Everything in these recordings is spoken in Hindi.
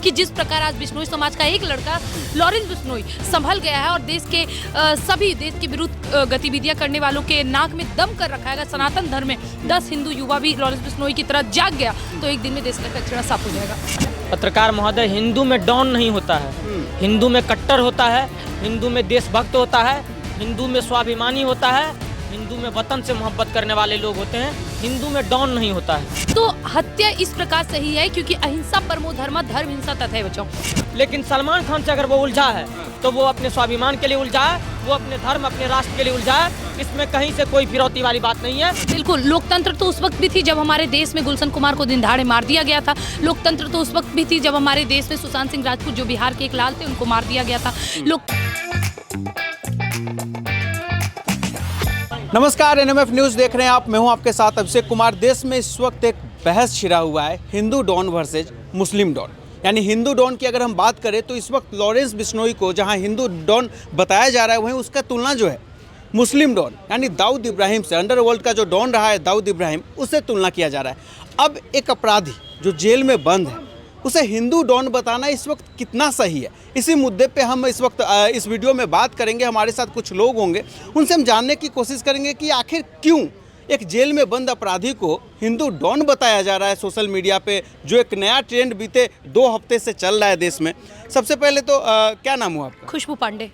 कि जिस प्रकार आज बिश्नोई समाज का एक लड़का लॉरेंस बिश्नोई संभल गया है और देश के सभी देश के विरुद्ध गतिविधियां करने वालों के नाक में दम कर रखा है। अगर सनातन धर्म में 10 हिंदू युवा भी लॉरेंस बिश्नोई की तरह जाग गया तो एक दिन में देश का कचरा साफ हो जाएगा। पत्रकार महोदय, हिंदू में डॉन नहीं होता है, हिंदू में कट्टर होता है, हिंदू में देशभक्त होता है, हिंदू में स्वाभिमानी होता है, हिंदू में वतन से मोहब्बत करने वाले लोग होते हैं, हिंदू में डॉन नहीं होता है। तो हत्या इस प्रकार सही है क्योंकि अहिंसा परमो धर्म, धर्म हिंसा तथैव च। लेकिन सलमान खान से अगर वो उलझा है तो वो अपने स्वाभिमान के लिए उलझा है, वो अपने धर्म अपने राष्ट्र के लिए उलझा है। इसमें कहीं से कोई फिरौती वाली बात नहीं है। बिल्कुल, लोकतंत्र तो उस वक्त भी थी जब हमारे देश में गुलशन कुमार को दिन दहाड़े मार दिया गया था। लोकतंत्र तो उस वक्त भी थी जब हमारे देश में सुशांत सिंह राजपूत जो बिहार के एक लाल थे उनको मार दिया गया था। नमस्कार, एनएमएफ न्यूज़ देख रहे हैं आप। मैं हूं आपके साथ अभिषेक कुमार। देश में इस वक्त एक बहस छिड़ा हुआ है, हिंदू डॉन वर्सेज मुस्लिम डॉन। यानी हिंदू डॉन की अगर हम बात करें तो इस वक्त लॉरेंस बिश्नोई को जहां हिंदू डॉन बताया जा रहा है, वहीं उसका तुलना जो है मुस्लिम डॉन यानी दाऊद इब्राहिम से, अंडरवर्ल्ड का जो डॉन रहा है दाऊद इब्राहिम, उससे तुलना किया जा रहा है। अब एक अपराधी जो जेल में बंद है उसे हिंदू डॉन बताना इस वक्त कितना सही है, इसी मुद्दे पे हम इस वक्त इस वीडियो में बात करेंगे। हमारे साथ कुछ लोग होंगे, उनसे हम जानने की कोशिश करेंगे कि आखिर क्यों एक जेल में बंद अपराधी को हिंदू डॉन बताया जा रहा है सोशल मीडिया पे, जो एक नया ट्रेंड बीते 2 हफ्ते से चल रहा है देश में। सबसे पहले तो क्या नाम हुआ आपका? खुशबू पांडे।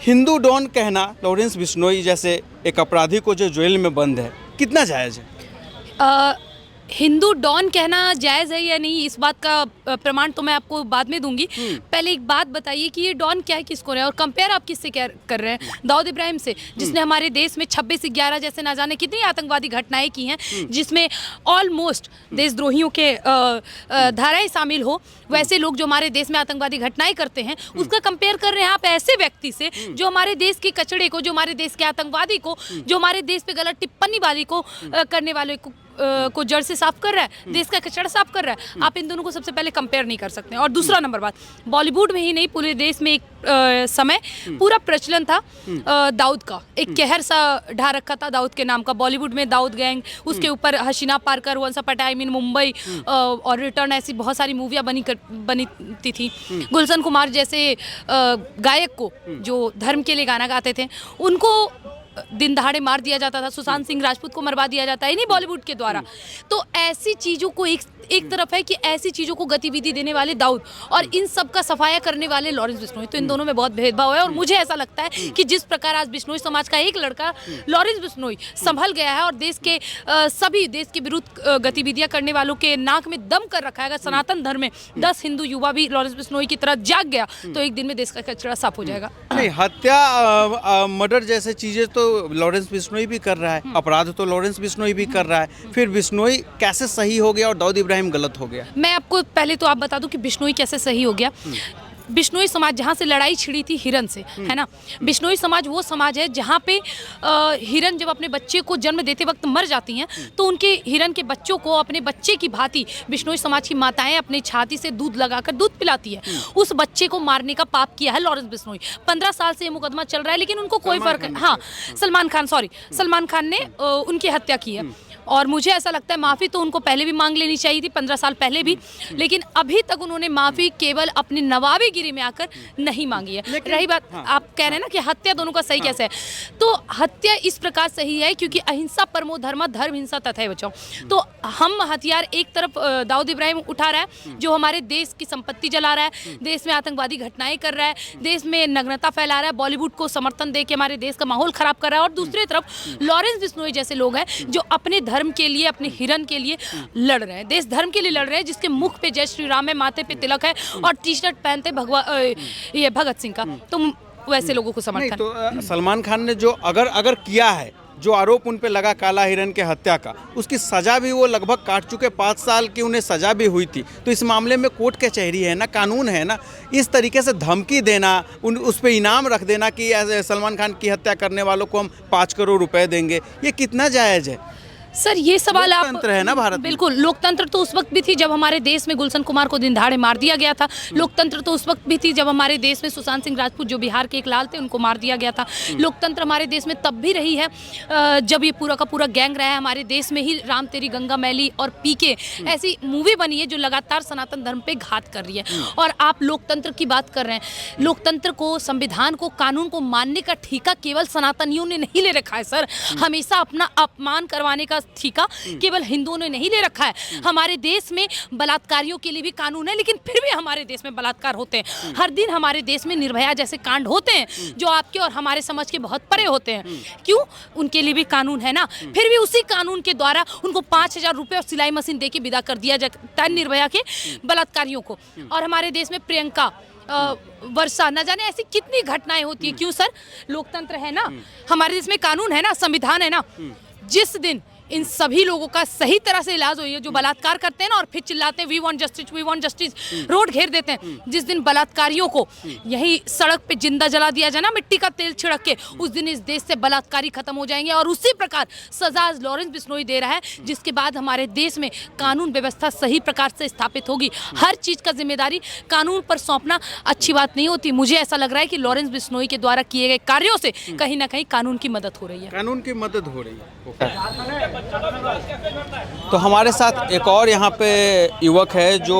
हिंदू डॉन कहना लॉरेंस बिश्नोई जैसे एक अपराधी को जो जेल में बंद है, कितना जायज़ है? हिंदू डॉन कहना जायज़ है या नहीं, इस बात का प्रमाण तो मैं आपको बाद में दूंगी। पहले एक बात बताइए कि ये डॉन क्या है, किसको रहे, और कंपेयर आप किससे क्या कर रहे हैं? दाऊद इब्राहिम से, जिसने हमारे देश में 26/11 जैसे ना जाने कितनी आतंकवादी घटनाएं की हैं, जिसमें ऑलमोस्ट देशद्रोहियों के धाराएं शामिल हो, वैसे लोग जो हमारे देश में आतंकवादी घटनाएं करते हैं उसका कंपेयर कर रहे हैं आप ऐसे व्यक्ति से जो हमारे देश के कचड़े को, जो हमारे देश के आतंकवादी को, जो हमारे देश पे गलत टिप्पणी वाली को करने वाले को जड़ से साफ कर रहा है, देश का कचरा साफ कर रहा है। आप इन दोनों को सबसे पहले कंपेयर नहीं कर सकते। और दूसरा नंबर बात, बॉलीवुड में ही नहीं पूरे देश में एक समय पूरा प्रचलन था दाऊद का, एक कहर सा ढा रखा था दाऊद के नाम का। बॉलीवुड में दाऊद गैंग, उसके ऊपर Haseena Parkar, once upon a time in Mumbai और रिटर्न, ऐसी बहुत सारी मूवियाँ बनती थी। गुलशन कुमार जैसे गायक को जो धर्म के लिए गाना गाते थे उनको दिन दहाड़े मार दिया जाता था। सुशांत सिंह राजपूत को मरवा दिया जाता है नहीं बॉलीवुड के द्वारा। तो ऐसी चीज़ों को एक तरफ है कि ऐसी चीज़ों को गतिविधि देने वाले दाऊद और इन सब का सफाया करने वाले लॉरेंस बिश्नोई, तो इन दोनों में बहुत भेदभाव है। और मुझे ऐसा लगता है कि जिस प्रकार आज बिश्नोई समाज का एक लड़का लॉरेंस बिश्नोई संभल गया है और देश के सभी देश के विरुद्ध गतिविधियां करने वालों के नाक में दम कर रखा है। अगर सनातन धर्म में 10 हिंदू युवा भी लॉरेंस बिश्नोई की तरह जाग गया तो एक दिन में देश का कचरा साफ हो जाएगा। नहीं, हत्या मर्डर जैसे चीज़ें तो लॉरेंस बिश्नोई भी कर रहा है, अपराध तो लॉरेंस बिश्नोई भी कर रहा है। फिर बिश्नोई कैसे सही हो गया और दाऊद इब्राहिम गलत हो गया? मैं आपको पहले तो आप बता दूं कि बिश्नोई कैसे सही हो गया। बिश्नोई समाज जहाँ से लड़ाई छिड़ी थी हिरन से, है ना, बिश्नोई समाज वो समाज है जहाँ पे हिरन जब अपने बच्चे को जन्म देते वक्त मर जाती हैं तो उनके हिरन के बच्चों को अपने बच्चे की भांति बिश्नोई समाज की माताएं अपनी छाती से दूध लगाकर दूध पिलाती है। उस बच्चे को मारने का पाप किया है लॉरेंस बिश्नोई। 15 साल से ये मुकदमा चल रहा है लेकिन उनको कोई फर्क, हाँ, सलमान खान ने उनकी हत्या की है। और मुझे ऐसा लगता है माफ़ी तो उनको पहले भी मांग लेनी चाहिए थी, 15 साल पहले भी, लेकिन अभी तक उन्होंने माफ़ी केवल अपनी नवाबीगिरी में आकर नहीं मांगी है। रही बात, आप कह रहे हैं ना कि हत्या दोनों का सही कैसे है, तो हत्या इस प्रकार सही है क्योंकि अहिंसा परमो धर्म, धर्म हिंसा तथैव च। तो हम हथियार एक तरफ दाऊद इब्राहिम उठा रहा है जो हमारे देश की संपत्ति जला रहा है, देश में आतंकवादी घटनाएं कर रहा है, देश में नग्नता फैला रहा है, बॉलीवुड को समर्थन दे के हमारे देश का माहौल खराब कर रहा है। और दूसरी तरफ लॉरेंस बिश्नोई जैसे लोग हैं जो अपने धर्म के लिए, अपने हिरन के लिए लड़ रहे हैं, देश धर्म के लिए लड़ रहे हैं, जिसके मुख पे जय श्री राम है, माथे पे तिलक है और टी-शर्ट पहनते ये भगत सिंह का, तो वैसे लोगों को समर्थन। तो सलमान खान ने जो अगर किया है, जो आरोप उन पे लगा काला हिरन के हत्या का, उसकी सजा भी वो लगभग काट चुके, 5 साल की उन्हें सजा भी हुई थी। तो इस मामले में कोर्ट कचहरी है ना, कानून है ना, इस तरीके से धमकी देना, उस पे इनाम रख देना कि सलमान खान की हत्या करने वालों को हम 5 करोड़ रुपए देंगे, ये कितना जायज़ है? सर ये सवाल आप लोकतंत्र है ना भारत में। बिल्कुल, लोकतंत्र तो उस वक्त भी थी जब हमारे देश में गुलशन कुमार को दिन दहाड़े मार दिया गया था। लोकतंत्र तो उस वक्त भी थी जब हमारे देश में सुशांत सिंह राजपूत जो बिहार के एक लाल थे उनको मार दिया गया था। लोकतंत्र हमारे देश में तब भी रही है जब ये पूरा का पूरा गैंग रहा है हमारे देश में ही। राम तेरी गंगा मैली और पीके ऐसी मूवी बनी है जो लगातार सनातन धर्म पे घात कर रही है। और आप लोकतंत्र की बात कर रहे हैं। लोकतंत्र को, संविधान को, कानून को मानने का ठेका केवल सनातनियों ने नहीं ले रखा है सर। हमेशा अपना अपमान करवाने का ठेका केवल हिंदुओं ने नहीं ले रखा है। हमारे देश में बलात्कारियों के लिए भी कानून है, लेकिन फिर भी हमारे देश में बलात्कार होते हैं। हर दिन हमारे देश में निर्भया जैसे कांड होते हैं जो आपके और हमारे समझ के बहुत परे होते हैं। क्यों? उनके लिए भी कानून है ना। फिर भी उसी कानून के द्वारा उनको 5,000 रुपये और सिलाई मशीन देके विदा कर दिया जाता है निर्भया के बलात्कारियों को। और हमारे देश में प्रियंका, वर्षा, न जाने ऐसी कितनी घटनाएं होती है। क्यों सर? लोकतंत्र है ना, हमारे देश में कानून है ना, संविधान है ना। जिस दिन इन सभी लोगों का सही तरह से इलाज हुई है, जो बलात्कार करते हैं ना और फिर चिल्लाते हैं we want justice, we want justice, road घेर देते हैं, जिस दिन बलात्कारियों को यही सड़क पे जिंदा जला दिया जाए ना मिट्टी का तेल छिड़क के, उस दिन इस देश से बलात्कारी खत्म हो जाएंगे। और उसी प्रकार सजा लॉरेंस बिश्नोई दे रहा है, जिसके बाद हमारे देश में कानून व्यवस्था सही प्रकार से स्थापित होगी। हर चीज का जिम्मेदारी कानून पर सौंपना अच्छी बात नहीं होती। मुझे ऐसा लग रहा है कि लॉरेंस बिश्नोई के द्वारा किए गए कार्यों से कहीं ना कहीं कानून की मदद हो रही है। कानून की मदद हो रही है। तो हमारे साथ एक और यहाँ पे युवक है जो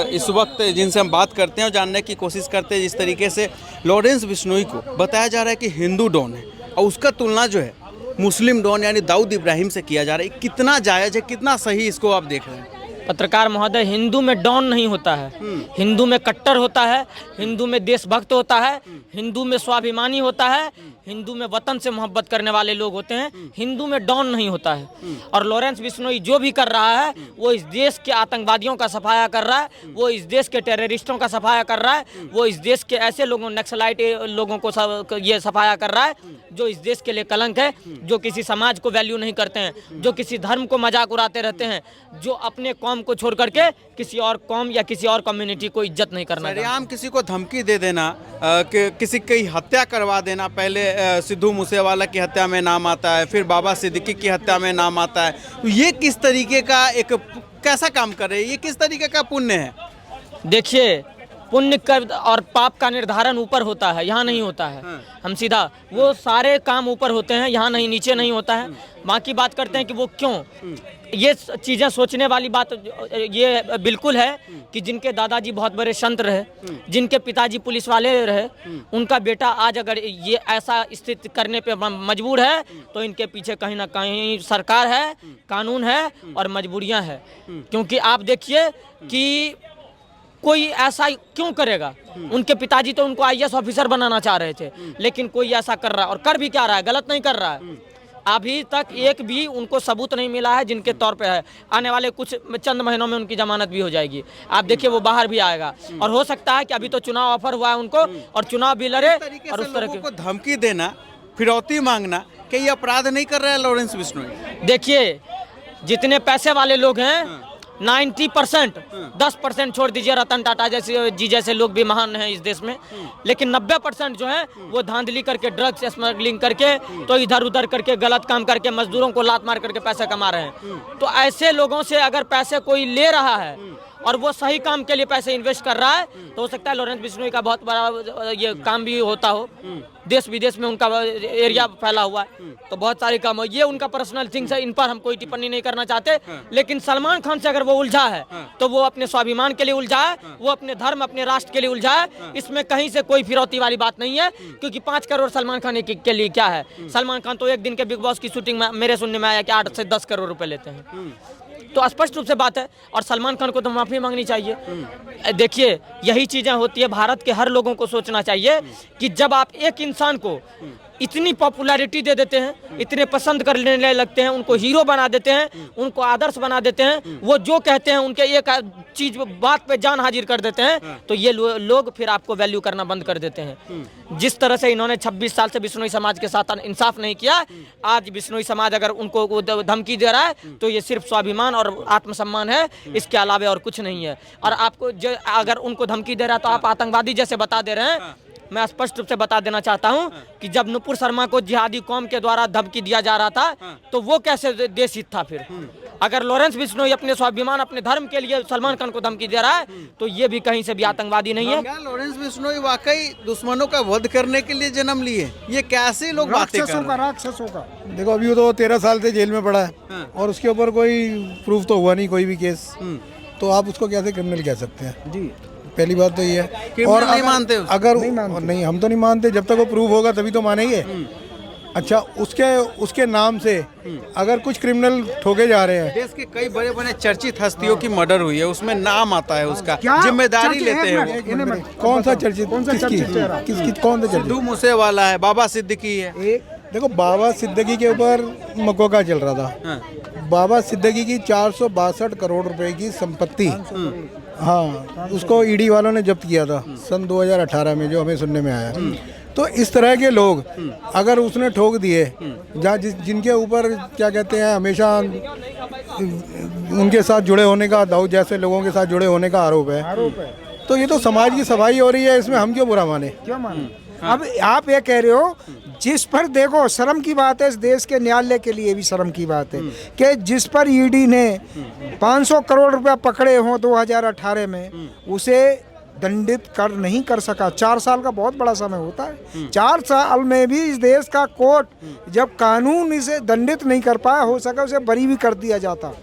इस वक्त जिनसे हम बात करते हैं और जानने की कोशिश करते हैं। जिस तरीके से लॉरेंस बिश्नोई को बताया जा रहा है कि हिंदू डॉन है और उसका तुलना जो है मुस्लिम डॉन यानी दाऊद इब्राहिम से किया जा रहा है, कितना जायज़ है, कितना सही इसको आप देख रहे हैं? पत्रकार महोदय, हिंदू में डॉन नहीं होता है, हिंदू में कट्टर होता है, हिंदू में देशभक्त होता है, हिंदू में स्वाभिमानी होता है, हिंदू में वतन से मोहब्बत करने वाले लोग होते हैं। हिंदू में डॉन नहीं होता है। और लॉरेंस बिश्नोई जो भी कर रहा है वो इस देश के आतंकवादियों का सफाया कर रहा है, वो इस देश के टेररिस्टों का सफाया कर रहा है, वो इस देश के ऐसे लोगों, नक्सलाइट लोगों को ये सफाया कर रहा है जो इस देश के लिए कलंक है, जो किसी समाज को वैल्यू नहीं करते हैं, जो किसी धर्म को मजाक उड़ाते रहते हैं, जो अपने कौम को छोड़ करके किसी और कौम या किसी और कम्युनिटी को इज्जत नहीं करना। सरेआम किसी को धमकी दे देना, किसी की हत्या करवा देना। पहले सिद्धू मूसेवाला की हत्या में नाम आता है, फिर बाबा सिद्दीकी की हत्या में नाम आता है। तो ये किस तरीके का एक कैसा काम कर रहे हैं? ये किस तरीके का पुण्य है? देखिए, पुण्य कर और पाप का निर्धारण ऊपर होता है, यहाँ नहीं होता है। हम सीधा वो सारे काम ऊपर होते हैं, यहाँ नहीं, नीचे नहीं होता है। बाकी बात करते हैं कि वो क्यों, ये चीज़ें सोचने वाली बात ये बिल्कुल है कि जिनके दादाजी बहुत बड़े संत रहे, जिनके पिताजी पुलिस वाले रहे, उनका बेटा आज अगर ये ऐसा स्थिति करने पे मजबूर है तो इनके पीछे कहीं ना कहीं सरकार है, कानून है और मजबूरियां हैं। क्योंकि आप देखिए कि कोई ऐसा क्यों करेगा? उनके पिताजी तो उनको IAS ऑफिसर बनाना चाह रहे थे, लेकिन कोई ऐसा कर रहा है और कर भी क्या रहा है, गलत नहीं कर रहा है। अभी तक एक भी उनको सबूत नहीं मिला है जिनके तौर पे है। आने वाले कुछ चंद महीनों में उनकी जमानत भी हो जाएगी। आप देखिए वो बाहर भी आएगा और हो सकता है कि अभी तो चुनाव ऑफर हुआ है उनको और चुनाव भी लड़े। और उस तरह को धमकी देना, फिरौती मांगना, क्या ये अपराध नहीं कर रहा है लॉरेंस बिश्नोई? देखिए, जितने पैसे वाले लोग हैं 90%, 10% छोड़ दीजिए, रतन टाटा जैसे लोग भी महान हैं इस देश में, लेकिन 90% जो है वो धांधली करके, ड्रग्स स्मगलिंग करके, तो इधर उधर करके, गलत काम करके, मजदूरों को लात मार करके पैसे कमा रहे हैं। तो ऐसे लोगों से अगर पैसे कोई ले रहा है और वो सही काम के लिए पैसे इन्वेस्ट कर रहा है तो हो सकता है लॉरेंस बिश्नोई का बहुत बड़ा ये काम भी होता हो। देश विदेश में उनका एरिया फैला हुआ है, तो बहुत सारे काम हो। ये उनका पर्सनल थिंग्स है, इन पर हम कोई टिप्पणी नहीं करना चाहते। लेकिन सलमान खान से अगर वो उलझा है तो वो अपने स्वाभिमान के लिए उलझा है, वो अपने धर्म, अपने राष्ट्र के लिए उलझा है। इसमें कहीं से कोई फिरौती वाली बात नहीं है, क्योंकि 5 करोड़ सलमान खान के लिए क्या है? सलमान खान तो एक दिन के बिग बॉस की शूटिंग में मेरे सुनने में आया कि 8 से 10 करोड़ रुपए लेते हैं। तो स्पष्ट रूप से बात है, और सलमान खान को तो माफी मांगनी चाहिए। देखिए, यही चीजें होती है। भारत के हर लोगों को सोचना चाहिए कि जब आप एक इंसान को इतनी पॉपुलैरिटी दे देते हैं, इतने पसंद करने लगते हैं, उनको हीरो बना देते हैं, उनको आदर्श बना देते हैं, वो जो कहते हैं उनके एक चीज बात पे जान हाजिर कर देते हैं, तो ये लोग फिर आपको वैल्यू करना बंद कर देते हैं। जिस तरह से इन्होंने 26 साल से बिश्नोई समाज के साथ इंसाफ नहीं किया, आज बिश्नोई समाज अगर उनको धमकी दे रहा है तो ये सिर्फ स्वाभिमान और आत्मसम्मान है, इसके अलावा और कुछ नहीं है। और आपको अगर उनको धमकी दे रहा है तो आप आतंकवादी जैसे बता दे रहे हैं। मैं स्पष्ट रूप से बता देना चाहता हूँ कि जब नुपुर शर्मा को जिहादी कौम के द्वारा धमकी दिया जा रहा था तो वो कैसे देशहित था फिर। अगर लॉरेंस बिश्नोई अपने स्वाभिमान अपने धर्म के लिए सलमान खान को धमकी दे रहा है तो ये भी कहीं से भी आतंकवादी नहीं है। क्या लॉरेंस बिश्नोई वाकई दुश्मनों का वध करने के लिए जन्म लिए? ये कैसे लोग बातें कर रहे हैं? राक्षसों का देखो, अभी वो तो 13 साल से जेल में पड़ा है और उसके ऊपर कोई प्रूफ तो हुआ नहीं, कोई भी केस, तो आप उसको कैसे क्रिमिनल कह सकते हैं जी? पहली बात तो ये है। और नहीं मानते उसको? अगर नहीं, हम तो नहीं मानते, जब तक वो प्रूफ होगा तभी तो मानेंगे। अच्छा, उसके नाम से अगर कुछ क्रिमिनल ठोके जा रहे हैं। देश के कई बड़े बड़े चर्चित हस्तियों की मर्डर हुई है, उसमें नाम आता है, उसका जिम्मेदारी लेते हैं वो। कौन सा चर्चित? कौन सा चर्चित? सिद्धू मूसेवाला है, बाबा सिद्दीकी है। देखो, बाबा सिद्दीकी के ऊपर मकोका चल रहा था। बाबा सिद्दीकी की 462 करोड़ रुपए की संपत्ति, हाँ, उसको ईडी वालों ने जब्त किया था सन 2018 में, जो हमें सुनने में आया। तो इस तरह के लोग अगर उसने ठोक दिए, जहाँ जिनके ऊपर क्या कहते हैं, हमेशा उनके साथ जुड़े होने का, दाऊद जैसे लोगों के साथ जुड़े होने का आरोप है, तो ये तो समाज की सफाई हो रही है, इसमें हम क्यों बुरा माने? क्यों माने? अब आप ये कह रहे हो, जिस पर देखो शर्म की बात है, इस देश के न्यायालय के लिए भी शर्म की बात है कि जिस पर ईडी ने 500 करोड़ रुपया पकड़े हों 2018 में, उसे दंडित नहीं कर सका। 4 साल का बहुत बड़ा समय होता है। 4 साल में भी इस देश का कोर्ट जब कानून इसे दंडित नहीं कर पाया, हो सका उसे बरी भी कर दिया जाता।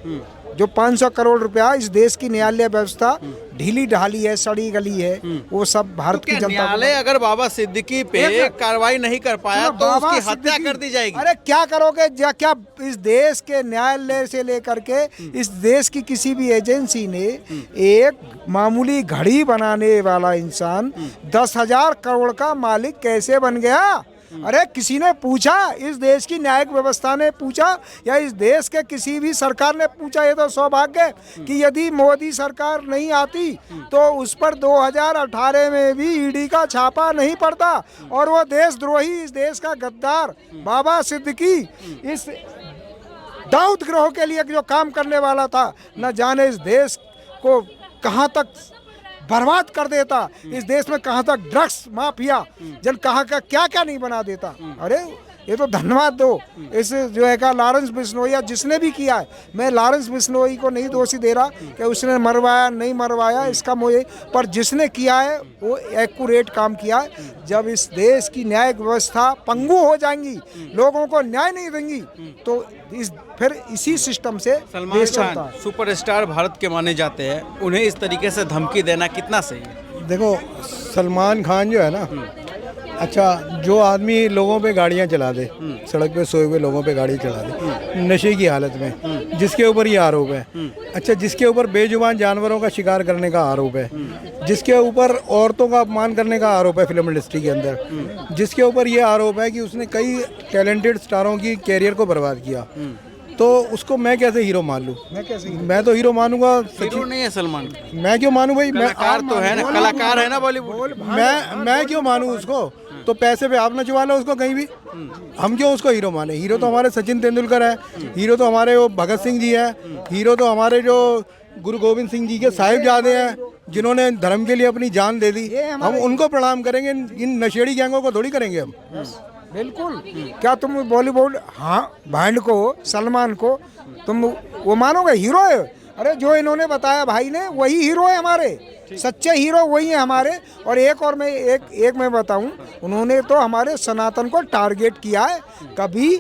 जो 500 करोड़ रुपया इस देश की न्यायालय व्यवस्था ढीली ढाली है, सड़ी गली है, वो सब भारत की जनता को। न्यायालय अगर बाबा सिद्दीकी पे कार्रवाई नहीं कर पाया तो उसकी हत्या कर दी जाएगी। अरे क्या करोगे? क्या इस देश के न्यायालय से लेकर के इस देश की किसी भी एजेंसी ने एक मामूली घड़ी बनाने वाला इंसान 10,000 करोड़ का मालिक कैसे बन गया? अरे किसी ने पूछा? इस देश की न्यायिक व्यवस्था ने पूछा या इस देश के किसी भी सरकार ने पूछा? ये तो सौभाग्य कि यदि मोदी सरकार नहीं आती तो उस पर 2018 में भी ईडी का छापा नहीं पड़ता और वो देशद्रोही, इस देश का गद्दार बाबा सिद्दीकी इस दाऊद गिरोह के लिए जो काम करने वाला था, न जाने इस देश को कहाँ तक बर्बाद कर देता, इस देश में कहाँ तक ड्रग्स माफिया जन कहाँ का क्या क्या नहीं बना देता। अरे ये तो धन्यवाद दो इस जो है का लॉरेंस बिश्नोई, जिसने भी किया है। मैं लॉरेंस बिश्नोई को नहीं दोषी दे रहा कि उसने मरवाया नहीं मरवाया, इसका मुझे, पर जिसने किया है वो एक्यूरेट काम किया है। जब इस देश की न्यायिक व्यवस्था पंगु हो जाएंगी, लोगों को न्याय नहीं देंगी, तो फिर इसी सिस्टम से सलमान खान सुपरस्टार भारत के माने जाते हैं, उन्हें इस तरीके से धमकी देना कितना सही है? देखो, सलमान खान जो है ना, अच्छा, जो आदमी लोगों पे गाड़ियां चला दे, सड़क पे सोए हुए लोगों पे गाड़ी चला दे नशे की हालत में, जिसके ऊपर ये आरोप है। अच्छा, जिसके ऊपर बेजुबान जानवरों का शिकार करने का आरोप है, जिसके ऊपर औरतों का अपमान करने का आरोप है फिल्म इंडस्ट्री के अंदर, जिसके ऊपर ये आरोप है कि उसने कई टैलेंटेड स्टारों की कैरियर को बर्बाद किया, तो उसको मैं कैसे हीरो मान लूँ? मैं तो हीरो मानूंगा। हीरो नहीं है सलमान, मैं क्यों मानूं भाई? कलाकार तो है ना, कलाकार है ना बॉलीवुड। मैं क्यों मानूं उसको? तो पैसे पे आप नचवा लो उसको कहीं भी, हम क्यों उसको हीरो माने? हीरो तो हमारे सचिन तेंदुलकर है, हीरो तो हमारे वो भगत सिंह जी है, हीरो तो हमारे जो गुरु गोविंद सिंह जी के साहिबजादे हैं, जिन्होंने धर्म के लिए अपनी जान दे दी। हम उनको प्रणाम करेंगे, इन नशेड़ी गैंगों को थोड़ी करेंगे हम। बिल्कुल। क्या तुम बॉलीवुड बैंड को, सलमान को तुम वो मानोगे हीरो है? अरे जो इन्होंने बताया भाई ने, वही हीरो है हमारे, सच्चे हीरो वही है हमारे। और एक मैं बताऊं, उन्होंने तो हमारे सनातन को टारगेट किया है। कभी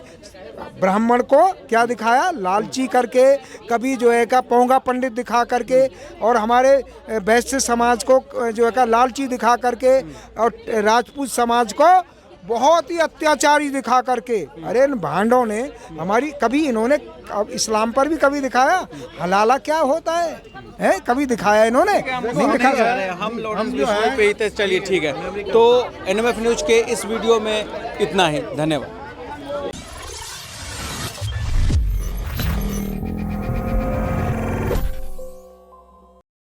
ब्राह्मण को क्या दिखाया, लालची करके, कभी जो है का पोंगा पंडित दिखा करके, और हमारे वैश्य समाज को जो है का लालची दिखा करके, और राजपूत समाज को बहुत ही अत्याचारी दिखा करके। अरे इन भांडों ने हमारी, कभी इन्होंने इस्लाम पर भी कभी दिखाया हलाला क्या होता है कभी दिखाया इन्होंने? नहीं दिखाया। हम लॉरेंस बिश्नोई पे ही। चलिए ठीक है, तो NMF न्यूज़ के इस वीडियो में इतना ही। धन्यवाद।